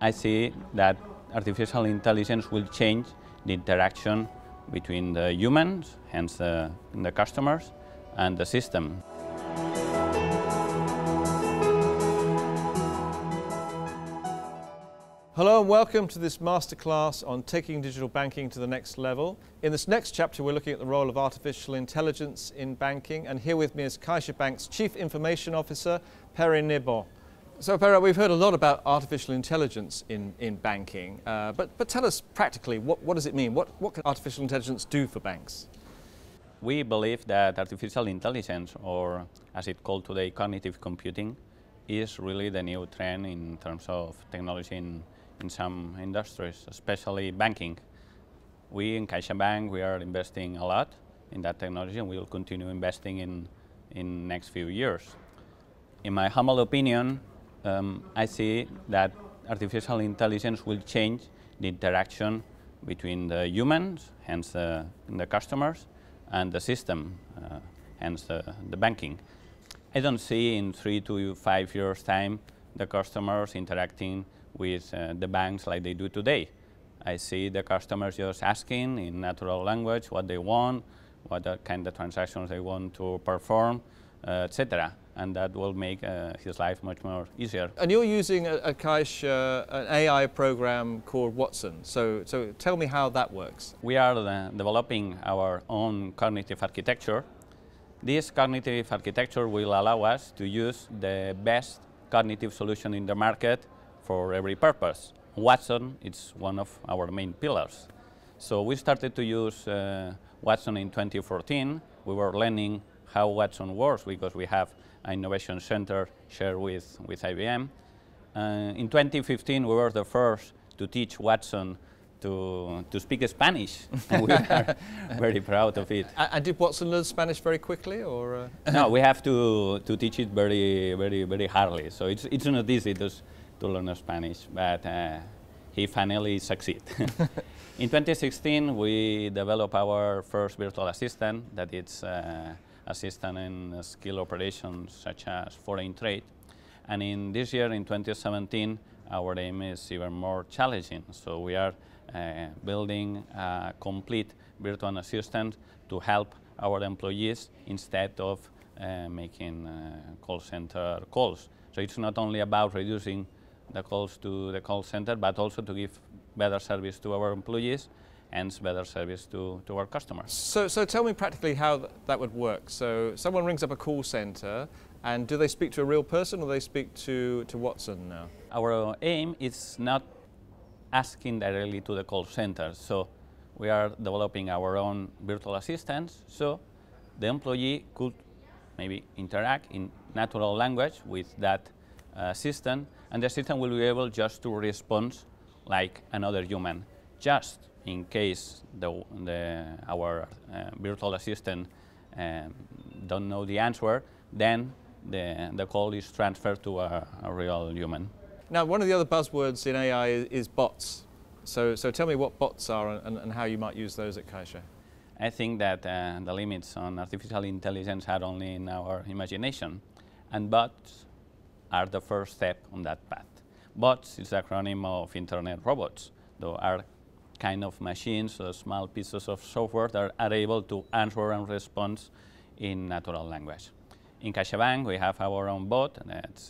I see that artificial intelligence will change the interaction between the humans, hence the customers, and the system. Hello and welcome to this masterclass on taking digital banking to the next level. In this next chapter we're looking at the role of artificial intelligence in banking, and here with me is CaixaBank's Chief Information Officer, Pere Nebot. So Pere, we've heard a lot about artificial intelligence in banking, but tell us practically, what does it mean? What can artificial intelligence do for banks? We believe that artificial intelligence, or as it's called today, cognitive computing, is really the new trend in terms of technology in some industries, especially banking. We in CaixaBank, we are investing a lot in that technology, and we will continue investing in next few years. In my humble opinion, I see that artificial intelligence will change the interaction between the humans, hence the customers, and the system, hence the banking. I don't see in 3 to 5 years' time the customers interacting with the banks like they do today. I see the customers just asking in natural language what they want, what kind of transactions they want to perform, etc. And that will make his life much more easier. And you're using at Caixa an AI program called Watson. So tell me how that works. We are developing our own cognitive architecture. This cognitive architecture will allow us to use the best cognitive solution in the market for every purpose. Watson is one of our main pillars. So we started to use Watson in 2014. We were learning how Watson works because we have an innovation center shared with IBM. In 2015, we were the first to teach Watson to speak Spanish, and we are very proud of it. And did Watson learn Spanish very quickly, or? No, we have to teach it very hardly. So it's not easy to learn Spanish, but he finally succeeded. In 2016, we developed our first virtual assistant, that is assistant in skill operations such as foreign trade. And in this year, in 2017, our aim is even more challenging. So we are building a complete virtual assistant to help our employees instead of making call center calls. So it's not only about reducing the calls to the call center, but also to give better service to our employees, hence better service to our customers. So tell me practically how that would work. So someone rings up a call center, and do they speak to a real person, or do they speak to Watson now? Our aim is not asking directly to the call center. So we are developing our own virtual assistants, so the employee could maybe interact in natural language with that assistant, and the assistant will be able just to respond like another human. Just in case our virtual assistant don't know the answer, then the call is transferred to a real human. Now, one of the other buzzwords in AI is bots. So tell me what bots are and how you might use those at Caixa. I think that the limits on artificial intelligence are only in our imagination, and bots are the first step on that path. Bots is the acronym of Internet robots. Those are kind of machines or small pieces of software that are able to answer and respond in natural language. In CaixaBank, we have our own bot.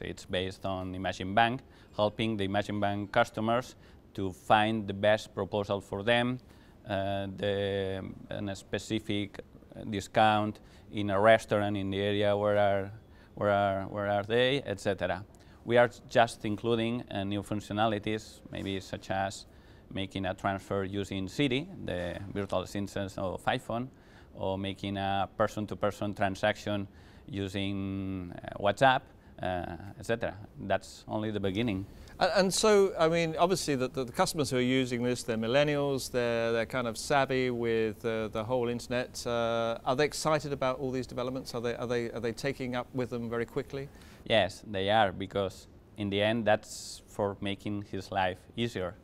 It's based on Imagine Bank, helping the Imagine Bank customers to find the best proposal for them, a specific discount in a restaurant in the area where are they, etc. We are just including new functionalities, maybe such as making a transfer using Siri, the virtual assistant of iPhone, or making a person-to-person transaction using WhatsApp, etc. That's only the beginning. And so, I mean, obviously the customers who are using this, they're millennials, they're kind of savvy with the whole internet. Are they excited about all these developments? Are they taking up with them very quickly? Yes, they are, because in the end that's for making his life easier.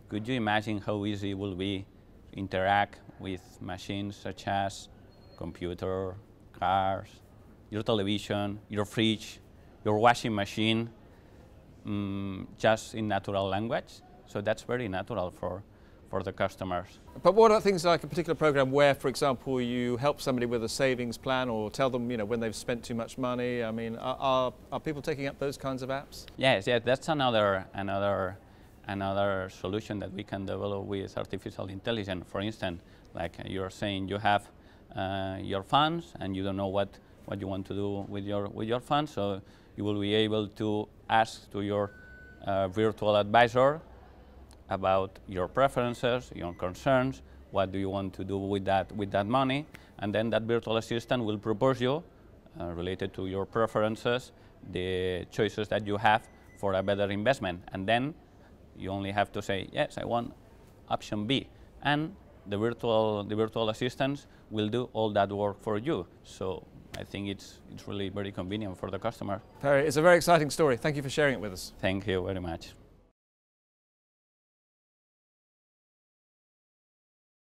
Could you imagine how easy it will be to interact with machines such as computer, cars, your television, your fridge, your washing machine? just in natural language. So that's very natural for the customers. But what are things like a particular program where, for example, you help somebody with a savings plan or tell them, when they've spent too much money? I mean, are people taking up those kinds of apps? Yes, that's another solution that we can develop with artificial intelligence. For instance, like you're saying, you have your funds and you don't know what you want to do with your funds, so you will be able to ask to your virtual advisor about your preferences, your concerns, what do you want to do with that money, and then that virtual assistant will propose you, related to your preferences, the choices that you have for a better investment. And then you only have to say, yes, I want option B, and the virtual assistants will do all that work for you. So I think it's really very convenient for the customer. Pere, it's a very exciting story. Thank you for sharing it with us. Thank you very much.